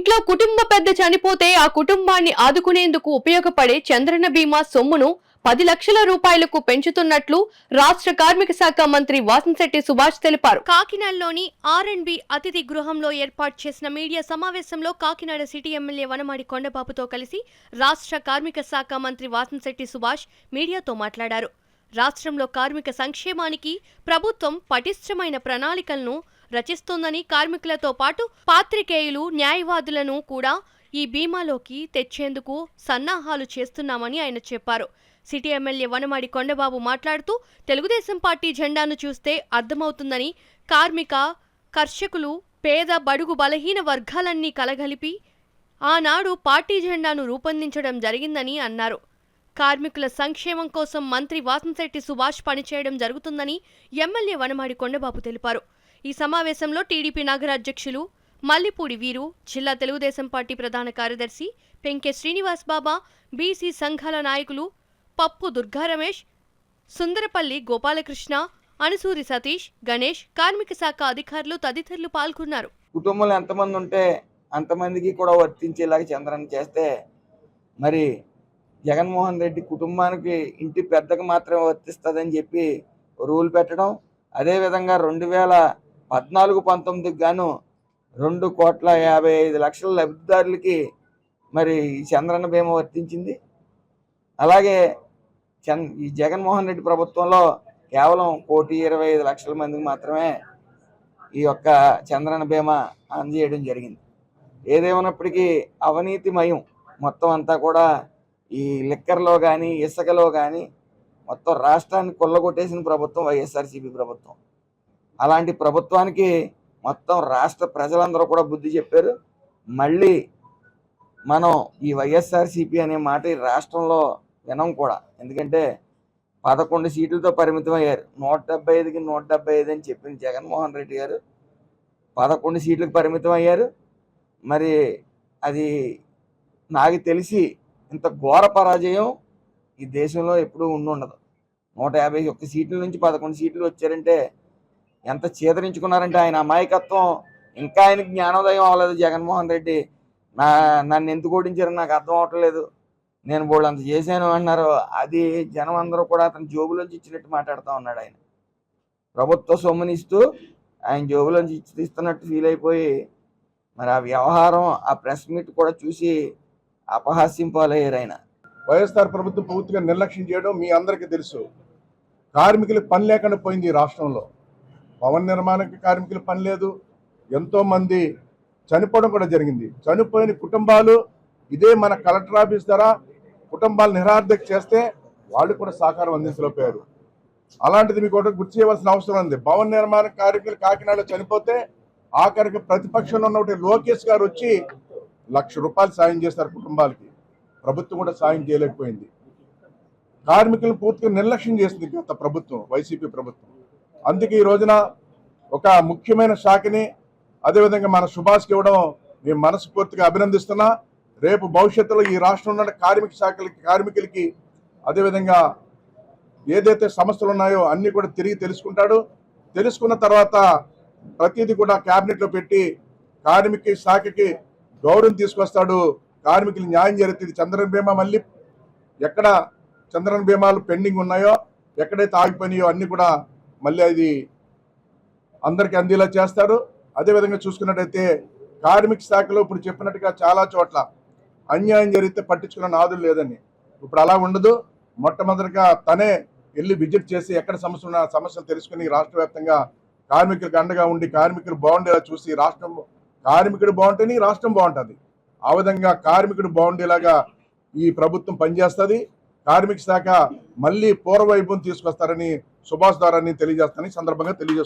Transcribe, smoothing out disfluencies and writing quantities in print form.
ఇంట్లో కుటుంబ పెద్ద చనిపోతే ఆ కుటుంబాన్ని ఆదుకునేందుకు ఉపయోగపడే చంద్రన్న బీమా సొమ్మును 10 లక్షల రూపాయలకు పెంచుతున్నట్లు రాష్ట్ర కార్మిక శాఖ మంత్రి వాసంశెట్టి సుభాష్ తెలిపారు. కాకినాడలోని ఆర్&బి అతిథి గృహంలో ఏర్పాటు చేసిన మీడియా సమావేశంలో కాకినాడ సిటీ ఎమ్మెల్యే వనమాడి కొండబాబుతో కలిసి రాష్ట్ర కార్మిక శాఖ మంత్రి వాసంశెట్టి సుభాష్ మీడియాతో మాట్లాడారు. రాష్ట్రంలో కార్మిక సంక్షేమానికి ప్రభుత్వం పటిష్టమైన ప్రణాళికలను రచిస్తోందని, కార్మికులతో పాటు పాత్రికేయులు, న్యాయవాదులను కూడా ఈ బీమాలోకి తెచ్చేందుకు సన్నాహాలు చేస్తున్నామని ఆయన చెప్పారు. సిటీ ఎమ్మెల్యే వనమాడి కొండబాబు మాట్లాడుతూ, తెలుగుదేశం పార్టీ జెండాను చూస్తే అర్థమవుతుందని, కార్మిక, కర్షకులు, పేద, బడుగు, బలహీన వర్గాలన్నీ కలగలిపి ఆనాడు పార్టీ జెండాను రూపొందించడం జరిగిందని అన్నారు. కార్మికుల సంక్షేమం కోసం మంత్రి వాసంశెట్టి సుభాష్ పనిచేయడం జరుగుతుందని ఎమ్మెల్యే వనమాడి కొండబాబు తెలిపారు. ఈ సమావేశంలో టీడీపీ నగర అధ్యక్షులు మల్లిపూడి వీరు, జిల్లా తెలుగుదేశం పార్టీ ప్రధాన కార్యదర్శి పెంకె శ్రీనివాస్ బాబా, బీసీ సంఘాల నాయకులు పప్పు దుర్గా రమేష్, సుందరపల్లి గోపాలకృష్ణ, అనసూరి సతీష్, గణేష్, కార్మిక శాఖ అధికారులు తదితరులు పాల్గొన్నారు. కుటుంబంలో ఎంతమంది ఉంటే అంతమందికి కూడా వర్తించేలాగా చంద్రన్న చేస్తే, మరి జగన్మోహన్ రెడ్డి కుటుంబానికి ఇంటి పెద్దకు మాత్రమే వర్తిస్తుందని చెప్పి రూల్ పెట్టడం, అదేవిధంగా 2014-19 గాను 2,55,00,000 లబ్ధిదారులకి మరి చంద్రన్న బీమా వర్తించింది. అలాగే ఈ జగన్మోహన్ రెడ్డి ప్రభుత్వంలో కేవలం 1,25,00,000 మందికి మాత్రమే ఈ యొక్క చంద్రన్న బీమా అందజేయడం జరిగింది. ఏదేమైనప్పటికీ అవినీతిమయం మొత్తం అంతా కూడా ఈ లిక్కర్లో కానీ, ఇసుకలో కానీ మొత్తం రాష్ట్రాన్ని కొల్లగొట్టేసిన ప్రభుత్వం వైఎస్ఆర్సీపీ ప్రభుత్వం. అలాంటి ప్రభుత్వానికి మొత్తం రాష్ట్ర ప్రజలందరూ కూడా బుద్ధి చెప్పారు. మళ్ళీ మనం ఈ వైఎస్ఆర్సీపీ అనే మాట ఈ రాష్ట్రంలో వినం కూడా. ఎందుకంటే 11 సీట్లతో పరిమితం అయ్యారు. 175కి 175 అని చెప్పిన జగన్మోహన్ రెడ్డి గారు 11 సీట్లకు పరిమితం అయ్యారు. మరి అది నాకు తెలిసి ఇంత ఘోర పరాజయం ఈ దేశంలో ఎప్పుడూ ఉండదు. 151 సీట్ల నుంచి 11 సీట్లు వచ్చారంటే ఎంత చేదరించుకున్నారంటే, ఆయన అమాయకత్వం ఇంకా ఆయనకి జ్ఞానోదయం అవ్వలేదు. జగన్మోహన్ రెడ్డి నన్ను ఎందుకు ఓడించారని నాకు అర్థం అవట్లేదు, నేను బోళ్ళు అంత చేశాను అన్నారు. అది జనం అందరూ కూడా అతని జోబులోంచి ఇచ్చినట్టు మాట్లాడుతూ ఉన్నాడు. ఆయన ప్రభుత్వ సొమ్మునిస్తూ ఆయన జోబులోంచి ఇస్తున్నట్టు ఫీల్ అయిపోయి మరి ఆ వ్యవహారం, ఆ ప్రెస్ మీట్ కూడా చూసి అపహాస్యం పాలయ్యారు ఆయన. వైఎస్ఆర్ ప్రభుత్వం పూర్తిగా నిర్లక్ష్యం చేయడం మీ అందరికీ తెలుసు. కార్మికులకు పని లేకుండా పోయింది ఈ రాష్ట్రంలో. భవన నిర్మాణానికి కార్మికులకు పని లేదు. ఎంతోమంది చనిపోవడం కూడా జరిగింది. చనిపోయిన కుటుంబాలు ఇదే మన కలెక్టర్ ఆఫీస్ ద్వారా కుటుంబాలు నిరార్థక చేస్తే వాళ్ళు కూడా సహకారం అందించలేకపోయారు. అలాంటిది మీకు ఒకటి గుర్తు చేయవలసిన అవసరం ఉంది. భవన నిర్మాణ కార్మికులు కాకినాడలో చనిపోతే ఆఖరికి ప్రతిపక్షంలో ఉన్న లోకేష్ గారు వచ్చి ₹1,00,000 సాయం చేస్తారు కుటుంబాలకి. ప్రభుత్వం కూడా సాయం చేయలేకపోయింది. కార్మికులను పూర్తిగా నిర్లక్ష్యం చేసింది గత ప్రభుత్వం, వైసీపీ ప్రభుత్వం. అందుకే ఈ రోజున ఒక ముఖ్యమైన శాఖని అదేవిధంగా మన సుభాష్కి ఇవ్వడం మేము మనస్ఫూర్తిగా అభినందిస్తున్నా. రేపు భవిష్యత్తులో ఈ రాష్ట్రంలో కార్మిక శాఖలకి, కార్మికులకి అదేవిధంగా ఏదైతే సమస్యలు ఉన్నాయో అన్నీ కూడా తిరిగి తెలుసుకుంటాడు. తెలుసుకున్న తర్వాత ప్రతిదీ కూడా క్యాబినెట్లో పెట్టి కార్మిక శాఖకి గౌరవం తీసుకొస్తాడు. కార్మికులు న్యాయం జరుగుతుంది. చంద్రన్న బీమా మళ్ళీ ఎక్కడ చంద్రన్న బీమాలు పెండింగ్ ఉన్నాయో, ఎక్కడైతే ఆగిపోయినాయో అన్నీ కూడా మళ్ళీ అది అందరికీ అందేలా చేస్తారు. అదేవిధంగా చూసుకున్నట్టయితే కార్మిక శాఖలో ఇప్పుడు చెప్పినట్టుగా చాలా చోట్ల అన్యాయం జరిగితే పట్టించుకున్న నాదులు లేదని. ఇప్పుడు అలా ఉండదు. మొట్టమొదటిగా తనే వెళ్ళి విజిట్ చేసి ఎక్కడ సమస్య ఉన్న సమస్యలు తెలుసుకుని రాష్ట్ర వ్యాప్తంగా కార్మికులకు అండగా ఉండి కార్మికులు బాగుండేలా చూసి కార్మికుడు బాగుంటేనే రాష్ట్రం బాగుంటుంది. ఆ విధంగా కార్మికుడు బాగుండేలాగా ఈ ప్రభుత్వం పనిచేస్తుంది. కార్మిక శాఖ మళ్ళీ పూర్వవైభవం తీసుకొస్తారని సుభాష్ ద్వారా తెలియజేస్తానని సందర్భంగా తెలియజేస్తున్నాను.